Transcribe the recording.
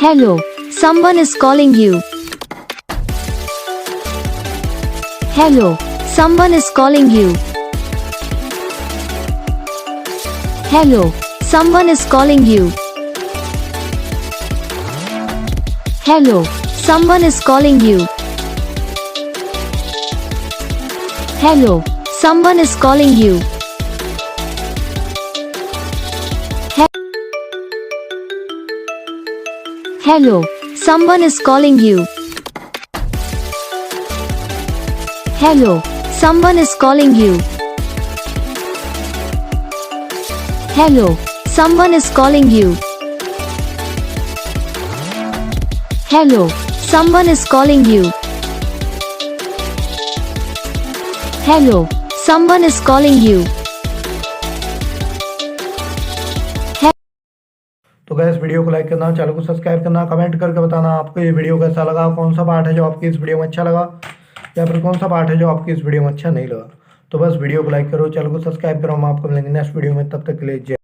Hello, someone is calling you. Hello, someone is calling you. Hello, someone is calling you. Hello, someone is calling you. Hello, someone is calling you. Hello, someone is calling you. Hello, someone is calling you. Hello, someone is calling you. Hello, someone is calling you. Hello, someone is calling you. तो gas video को like करना, channel को subscribe करना, comment करके बताना आपको ये video कैसा लगा, कौन सा पार्ट है जो आपकी इस वीडियो में अच्छा लगा या फिर कौन सा पार्ट है जो आपकी इस वीडियो में अच्छा नहीं लगा। तो बस वीडियो को लाइक करो, चैनल को सब्सक्राइब करो। हम आपको मिलेंगे नेक्स्ट वीडियो में, तब तक के लिए जय।